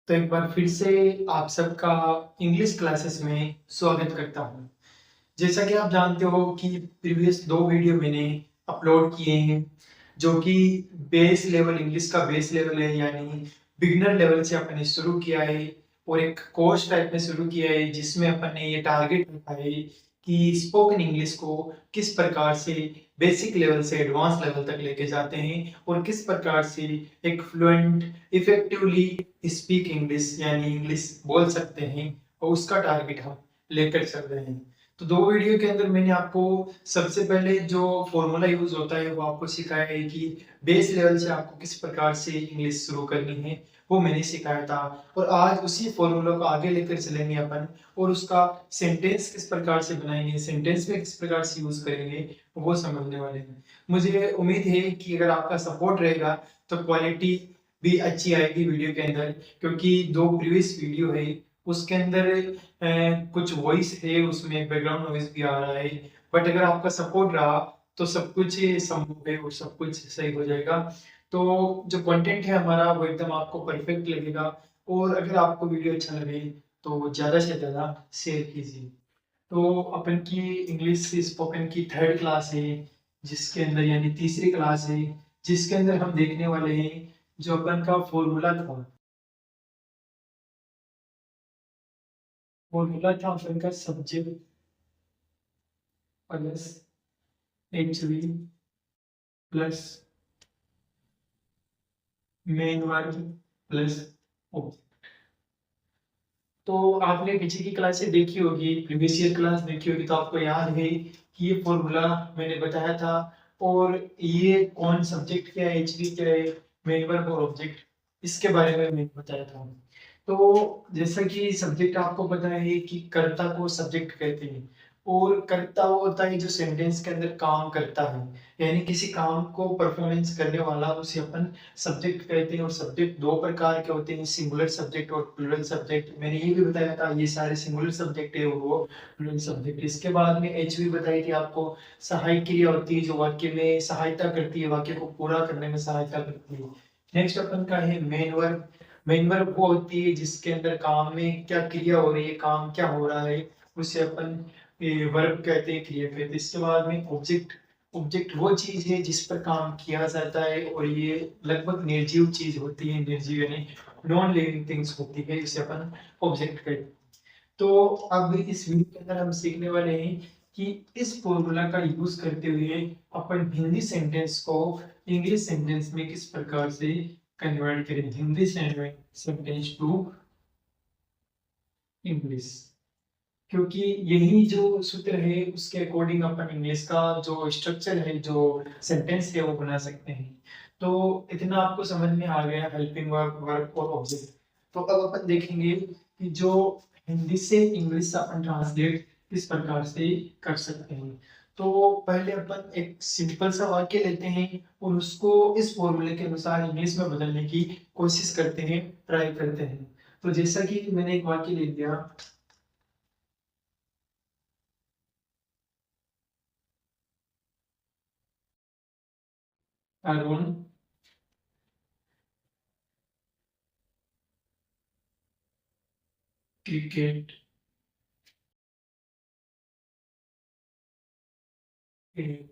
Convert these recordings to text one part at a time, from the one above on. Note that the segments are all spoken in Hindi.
तो एक बार फिर से आप सबका इंग्लिश क्लासेस में स्वागत करता हूँ। जैसा कि आप जानते हो कि प्रीवियस 2 वीडियो मैंने अपलोड किए हैं, जो कि बेस लेवल इंग्लिश का बेस लेवल है, यानी बिगिनर लेवल से अपन ने शुरू किया है और एक कोर्स टाइप में शुरू किया है, जिसमें अपन ने ये टारगेट रखा है कि स्पोकन इंग्लिश को किस प्रकार से बेसिक लेवल से एडवांस लेवल तक लेके जाते हैं और किस प्रकार से एक फ्लुएंट इफेक्टिवली स्पीक इंग्लिश यानी इंग्लिश बोल सकते हैं, और उसका टारगेट हम लेकर चल रहे हैं। तो 2 वीडियो के अंदर मैंने आपको सबसे पहले जो फॉर्मूला यूज होता है वो आपको सिखाया है कि बेस लेवल से आपको किस प्रकार से इंग्लिश शुरू करनी है, वो मैंने सिखाया था। और आज उसी फॉर्मूला को आगे लेकर चलेंगे अपन, और उसका सेंटेंस किस प्रकार से बनाएंगे, सेंटेंस में किस प्रकार से यूज करेंगे, वो समझने वाले हैं। मुझे उम्मीद है कि अगर आपका सपोर्ट रहेगा तो क्वालिटी भी अच्छी आएगी वीडियो के अंदर, क्योंकि 2 प्रीवियस वीडियो है उसके अंदर कुछ वॉइस है, उसमें बैकग्राउंड नॉइज भी आ रहा है। बट अगर आपका सपोर्ट रहा तो सब कुछ संभव है और सब कुछ सही हो जाएगा। तो जो कंटेंट है हमारा वो एकदम आपको परफेक्ट लगेगा। और अगर आपको वीडियो अच्छा लगे तो ज़्यादा से ज़्यादा शेयर कीजिए। तो अपन की इंग्लिश स्पोकन की 3rd क्लास है, जिसके अंदर यानी तीसरी क्लास है, जिसके अंदर हम देखने वाले हैं जो अपन का फॉर्मूला था। फॉर्मूला था अपन का subject plus HV plus main verb plus object. तो आपने पीछे की क्लासें देखी होगी, प्रीवियस ईयर क्लास देखी होगी, तो आपको याद है कि ये फॉर्मूला मैंने बताया था। और ये कौन सब्जेक्ट क्या है, एचवी क्या है, मेन वर्ब और ऑब्जेक्ट, इसके बारे में मैंने बताया था। तो जैसा कि सब्जेक्ट आपको पता है कि कर्ता को सब्जेक्ट कहते हैं, और कर्ता वो होता है जो सेंटेंस के अंदर काम करता है, यानी किसी काम को परफॉर्मेंस करने वाला, उसे अपन सब्जेक्ट कहते हैं। और सब्जेक्ट 2 प्रकार के होते हैं, सिंगुलर सब्जेक्ट और प्लूरल सब्जेक्ट। मैंने ये भी बताया था, ये सारे सिंगुलर सब्जेक्ट है और वो प्लूरल सब्जेक्ट। इसके बाद में एच भी बताई थी आपको, सहायक क्रिया होती है जो वाक्य में सहायता करती है, वाक्य को पूरा करने में सहायता करती है। नेक्स्ट अपन का है मेन वर्ब। मेन वर्ब वो होती है जिसके अंदर काम में क्या क्रिया हो रही है, काम क्या हो रहा है, उसे अपन वर्ब कहते हैं, क्रिया कहते हैं। इसके बाद में ऑब्जेक्ट। ऑब्जेक्ट वो चीज है जिस पर काम किया जाता है, और ये लगभग निर्जीव चीज होती है, निर्जीव यानी नॉन लिविंग थिंग्स होती है, इसे अपन ऑब्जेक्ट कहते हैं। तो अब इस वीडियो के अंदर हम सीखने वाले हैं कि इस फॉर्मूला का यूज करते हुए अपन हिंदी सेंटेंस को इंग्लिश सेंटेंस में किस प्रकार से कन्वर्ट करें, हिंदी सेंटेंस टू इंग्लिश। क्योंकि यही जो सूत्र है उसके अकॉर्डिंग अपन इंग्लिश का जो स्ट्रक्चर है, जो सेंटेंस है, वो बना सकते हैं। तो इतना आपको समझ में आ गया हेल्पिंग वर्ब, वर्ब और ऑब्जेक्ट। तो अब अपन देखेंगे कि जो हिंदी से इंग्लिश अपन ट्रांसलेट किस प्रकार से कर सकते हैं। तो पहले अपन एक सिंपल सा वाक्य लेते हैं और उसको इस फॉर्मूले के अनुसार इंग्लिश में बदलने की कोशिश करते हैं, ट्राई करते हैं। तो जैसा कि मैंने एक वाक्य ले लिया, अरुण क्रिकेट खेल,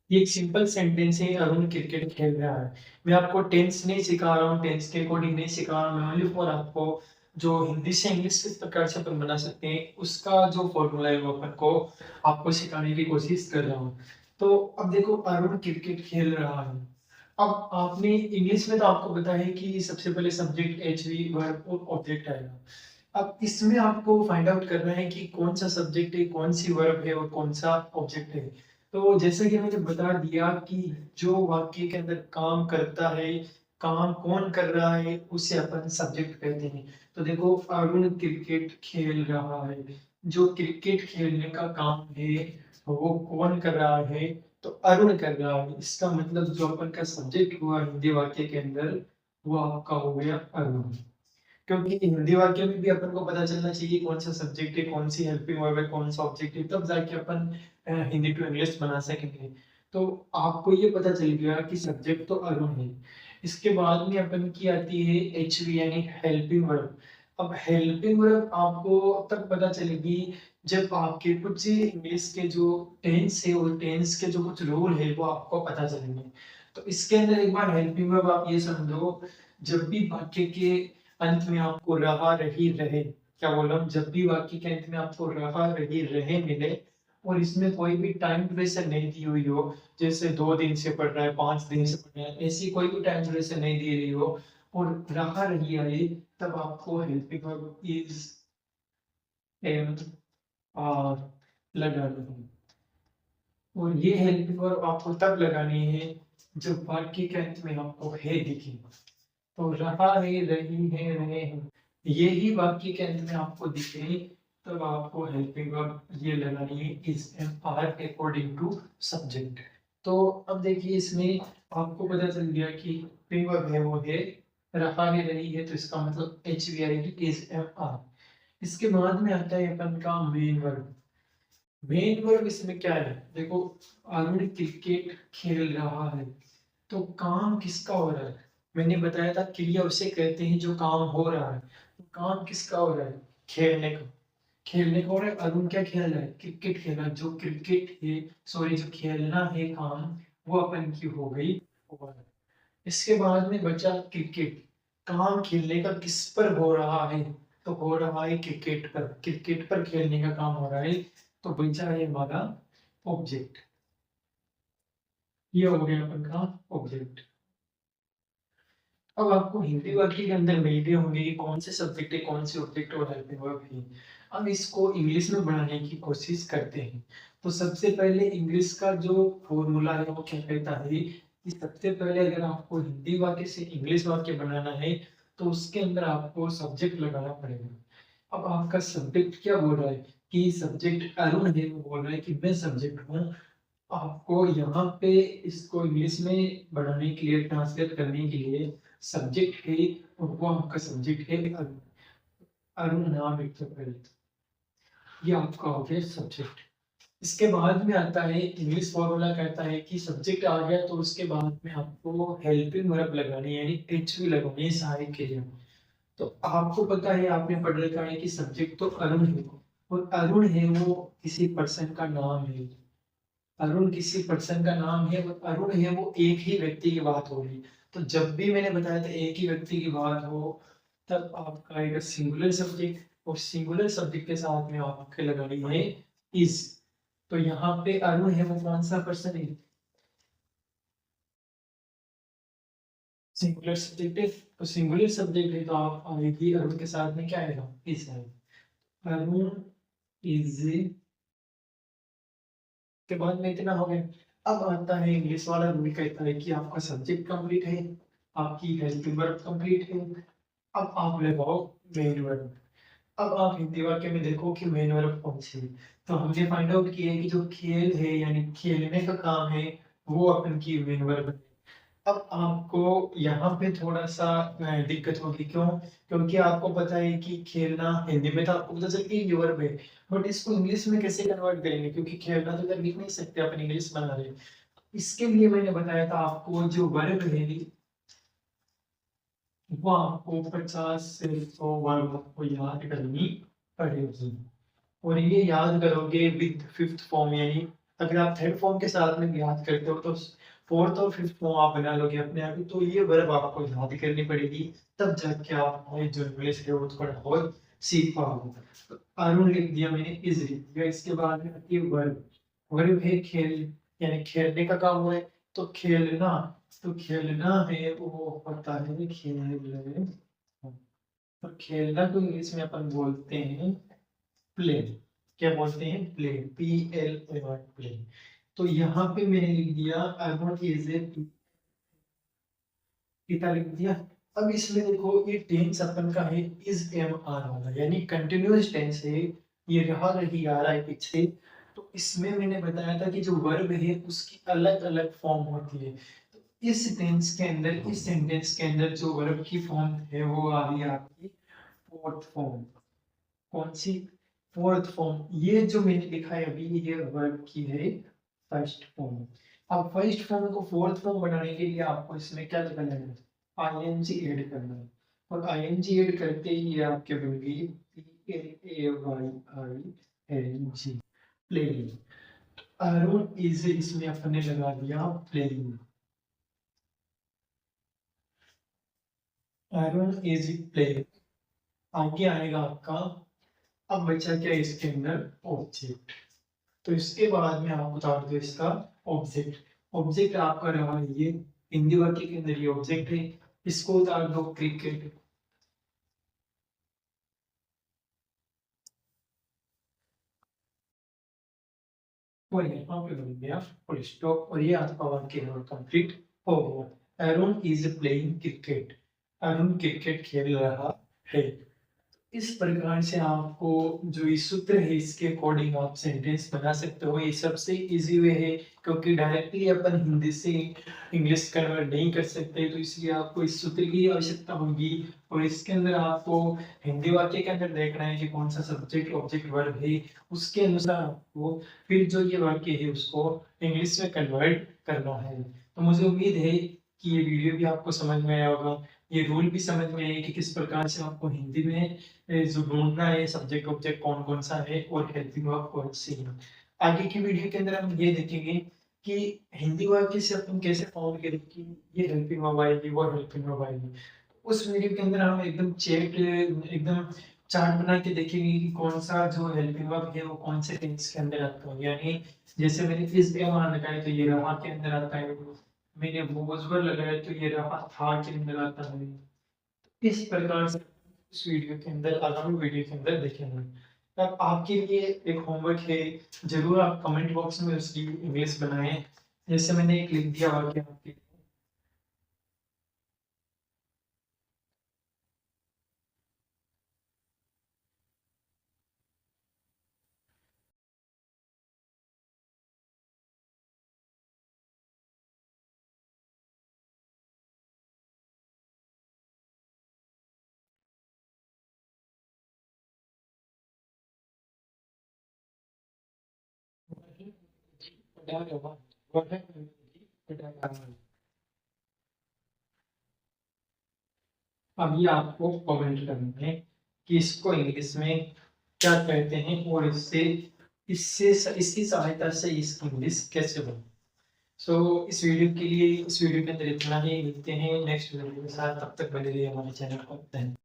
ये एक सिंपल सेंटेंस है, अरुण क्रिकेट खेल रहा है। मैं आपको टेंस नहीं सिखा रहा हूँ, टेंस के अकॉर्डिंग नहीं सिखा रहा हूँ, मैं ओनली फॉर आपको जो हिंदी से इंग्लिश किस प्रकार से अपन बना सकते हैं उसका जो फॉर्मूला है वो अपन को आपको सिखाने की कोशिश कर रहा हूँ। तो अब देखो, अरुण क्रिकेट खेल रहा है। अब आपने इंग्लिश में तो आपको पता है कि सबसे पहले सब्जेक्ट एच वी वर्ब और ऑब्जेक्ट आएगा। अब इसमें आपको फाइंड आउट करना है कि कौन सा सब्जेक्ट है, कौन सी वर्ब है और कौन सा ऑब्जेक्ट है। तो जैसे कि मैंने बता दिया कि जो वाक्य के अंदर काम करता है, काम कौन कर रहा है, उसे अपन सब्जेक्ट कहते हैं। तो देखो, अरुण क्रिकेट खेल रहा है, जो क्रिकेट खेलने का काम है वो कौन कर रहा है, तो अरुण कर रहा है। इसका मतलब जो अपन का सब्जेक्ट हुआ हिंदी वाक्य के अंदर, वो आपका हो गया अरुण। क्योंकि हिंदी वाक्य में भी अपन को पता चलना चाहिए कौन सा सब्जेक्ट है, कौन सी हेल्पिंग वर्ब है, कौन सा ऑब्जेक्ट है, तब जाके अपन हिंदी टू इंग्लिश बना सकेंगे। तो आपको ये पता चल गया कि सब्जेक्ट तो अरुण है। इसके बाद में अपन की आती है एचवी यानी हेल्पिंग वर्ब। अब हेल्पिंग वर्ब आपको तब पता चलेगी जब आपके कुछ इंग्लिश के जो टेंस है और टेंस के जो कुछ रूल है वो आपको पता चलेंगे। तो इसके अंदर एक बार हेल्पिंग वर्ब आप ये समझो, जब भी वाक्य के अंत में आपको रहा रही रहे, क्या बोल रहा हूँ, जब भी वाक्य के अंत में आपको रहा रही रहे मिले और इसमें कोई भी टाइम ड्यूरेशन नहीं दी हुई हो, जैसे 2 दिन से पढ़ रहा है, 5 दिन से पढ़ रहा है, ऐसी कोई भी टाइम ड्यूरेशन नहीं दी रही हो और रहा रही आए, तब आपको helping verb is am are लगानी है। और ये हेल्पिंग वर्ब आपको तब लगानी है जब वाक्य के अंत में आपको है दिखे। तो रहा है, रही है, रहे हैं, ये ही वाक्य के अंत में आपको दिखे, तब आपको हेल्पिंग वर्ब ये लगानी है is am are according to subject. तो अब देखिए इसमें आपको पता चल गया कि हेल्पिंग वर्ब है वो है, रहा है, रही है, तो इसका मतलब H V I is am are. इसके बाद में आता है अपन का मेन वर्ब। मेन वर्ब इसमें क्या है, देखो अरुण क्रिकेट खेल रहा है, तो काम किसका हो रहा है, मैंने बताया था क्रिया उसे कहते हैं जो काम हो रहा है, तो काम किसका हो रहा है, खेलने का, खेलने का हो रहा है। अरुण क्या खेल रहा है, क्रिकेट खेल रहा है, जो क्रिकेट है, सॉरी जो खेलना है काम, वो अपन की हो गई ओवर। इसके बाद में बचा क्रिकेट, काम खेलने का किस पर हो रहा है, तो हो रहा है क्रिकेट पर, क्रिकेट पर खेलने का काम हो रहा है, तो बचा है हमारा ऑब्जेक्ट, ये हो गया अपन का ऑब्जेक्ट। अब आपको हिंदी वाक्य के अंदर मिल गए होंगे कि कौन से सब्जेक्ट है, कौन से ऑब्जेक्ट और हेल्पिंग वर्ब है। अब इसको इंग्लिश में बढ़ाने की कोशिश करते हैं। तो सबसे पहले इंग्लिश का जो फॉर्मूला है वो क्या कहता है कि सबसे पहले अगर आपको हिंदी वाक्य से इंग्लिश वाक्य बनाना है तो उसके अंदर आपको सब्जेक्ट लगाना पड़ेगा। अब आपका सब्जेक्ट क्या बोल रहा है कि सब्जेक्ट अरुण है, वो बोल रहा है कि मैं सब्जेक्ट हूँ। आपको यहाँ पे इसको इंग्लिश में बढ़ाने के लिए, ट्रांसलेट करने के लिए सब्जेक्ट है और वो आपका सब्जेक्ट है अरुण। अरुण नाम एक तो पहले, ये आपका हो गया सब्जेक्ट। इसके बाद में आता है इंग्लिश फॉर्मूला, कहता है कि सब्जेक्ट आ गया तो उसके बाद में आपको हेल्पिंग वर्ब लगानी है, यानी एच वी लगानी है सहायक क्रिया। तो आपको पता है, आपने पढ़ रखा है कि सब्जेक्ट तो अरुण है और अरुण है वो किसी पर्सन का नाम है। अरुण किसी पर्सन का नाम है और अरुण है वो एक ही व्यक्ति की बात हो रही। तो जब भी मैंने बताया था एक ही व्यक्ति की बात हो, तब आपका आएगा सिंगुलर सब्जेक्ट और सिंगुलर सब्जेक्ट के साथ में आपके लगानी है इज। तो यहाँ पे अरुण है वो कौन सा पर्सन है, सिंगुलर सब्जेक्ट है। तो सिंगुलर सब्जेक्ट है तो आप आएगी अरुण के साथ में क्या आएगा, इज आएगा। अरुण इज के बाद में इतना हो गया। अब आता है इंग्लिश वाला रूल, कहता है कि आपका सब्जेक्ट कंप्लीट है, आपकी हेल्पिंग वर्ब कंप्लीट है, अब आप लगाओ मेन वर्ब। अब आप हिंदी वाक्य में देखो कि मेन वर्ब कौन सी है। तो हमने फाइंड आउट किया है कि जो खेल है यानी खेलने का काम है वो अपन की मेन वर्ब है। अब आपको यहाँ पे थोड़ा सा दिक्कत होगी, क्यों, क्योंकि आपको पता है कि खेलना हिंदी में तो आपको पता चल कि वर्ब है, बट इसको इंग्लिश में कैसे कन्वर्ट करेंगे, क्योंकि खेलना तो इधर लिख नहीं सकते अपन, इंग्लिश बना रहे हैं। इसके लिए मैंने बताया था आपको जो वर्ब है वो आपको 50 से 100 वर्ब आपको याद करनी पड़ेगी। और ये याद करोगे विद फिफ्थ फॉर्म, यानी अगर आप थर्ड फॉर्म के साथ में याद करते हो तो फोर्थ और फिफ्थ फॉर्म आप बना लोगे अपने आप ही। तो ये वर्ब आपको याद करनी पड़ेगी, तब जाके आप जो इंग्लिश है वो थोड़ा और सीख पाओगे। तो अरुण लिख दिया मैंने, इज लिख दिया। इसके बाद में आती है वर्ब। वर्ब है खेल, यानी खेलने का काम हो है, तो खेलना, तो खेलना है वो होता है खेल। तो खेलना को इंग्लिश में अपन बोलते हैं प्ले। क्या बोलते हैं, play, P L A Y, play. तो यहाँ पे मैंने लिख दिया आई वांट इज ए पिता लिख दिया। अब इसमें देखो ये टेंस अपन का है इज एम आर वाला, यानी कंटिन्यूअस टेंस है, ये रहा रही आ रहा है पीछे। तो इसमें मैंने बताया था कि जो वर्ब है उसकी अलग अलग फॉर्म होती है। तो इस टेंस के अंदर, इस सेंटेंस के अंदर जो वर्ब की फॉर्म है वो आ रही है आपकी फोर्थ फॉर्म। कौन सी, फोर्थ फॉर्म। ये जो मैंने लिखा है अभी ये वर्ब की है फर्स्ट फॉर्म। अब फर्स्ट फॉर्म को फोर्थ फॉर्म बनाने के लिए आपको इसमें क्या लगाना है, आईएनजी ऐड करना है और आईएनजी ऐड करते ही ये आपके बन गई PLAYING प्लेइंग। अरुण इज इसमें अपन ने लगा दिया प्लेइंग। Arun is playing. आगे आएगा आपका, अब बचा क्या इसके अंदर, ऑब्जेक्ट। तो इसके बाद में आप उतार दो इसका ऑब्जेक्ट। ऑब्जेक्ट आपका रहा ये, हिंदी वाक्य के अंदर ये ऑब्जेक्ट है, इसको उतार दो क्रिकेट। और यहाँ पे बन गया फुल स्टॉप और ये आपका वाक्य कंप्लीट हो गया। Arun is playing cricket. Arun cricket खेल रहा है। इस प्रकार से आपको जो ये सूत्र है इसके अकॉर्डिंग आप सेंटेंस बना सकते हो। ये सबसे इजी वे है क्योंकि डायरेक्टली अपन हिंदी से इंग्लिश कन्वर्ट नहीं कर सकते, तो इसलिए आपको इस सूत्र की आवश्यकता होगी। और इसके अंदर आपको हिंदी वाक्य के अंदर देखना है कि कौन सा सब्जेक्ट ऑब्जेक्ट वर्ब है, उसके अनुसार आपको फिर जो ये वाक्य है उसको इंग्लिश में कन्वर्ट करना है। तो मुझे उम्मीद है कि ये वीडियो भी आपको समझ में आया होगा, ये रूल भी समझ में आए कि किस प्रकार से आपको हिंदी में जो ढूंढना है सब्जेक्ट ऑब्जेक्ट कौन कौन सा है और हेल्पिंग वर्ब कौन सी है। आगे की वीडियो के अंदर हम ये देखेंगे कि हिंदी वाक्य से अपन कैसे फाउंड करें कि ये हेल्पिंग वर्ब आएगी वो हेल्पिंग वर्ब आएगी। उस वीडियो के अंदर हम एकदम एकदम चार्ट बना के देखेंगे कि कौन सा जो हेल्पिंग वर्ब है वो कौन से टेंस के अंदर आता है। यानी जैसे मैंने इस पे वहां लगाया तो ये रहा के अंदर आता है, मैंने वॉज पर लगाया तो ये रहा था के अंदर आता है। इस प्रकार से इस वीडियो के अंदर आगामी वीडियो के अंदर देखेंगे। अब आपके लिए एक होमवर्क है, जरूर आप कमेंट बॉक्स में उसकी इंग्लिश बनाएं। जैसे मैंने एक लिख दिया वाक्य आपके, अब ये आपको कमेंट करना है कि इसको इंग्लिश में क्या कहते हैं और इससे इससे इसकी सहायता से इसकी इंग्लिश कैसे बने। सो इस वीडियो के लिए इस वीडियो के अंदर इतना ही, मिलते हैं नेक्स्ट वीडियो के साथ, तब तक बने रहिए हमारे चैनल को। धन्यवाद।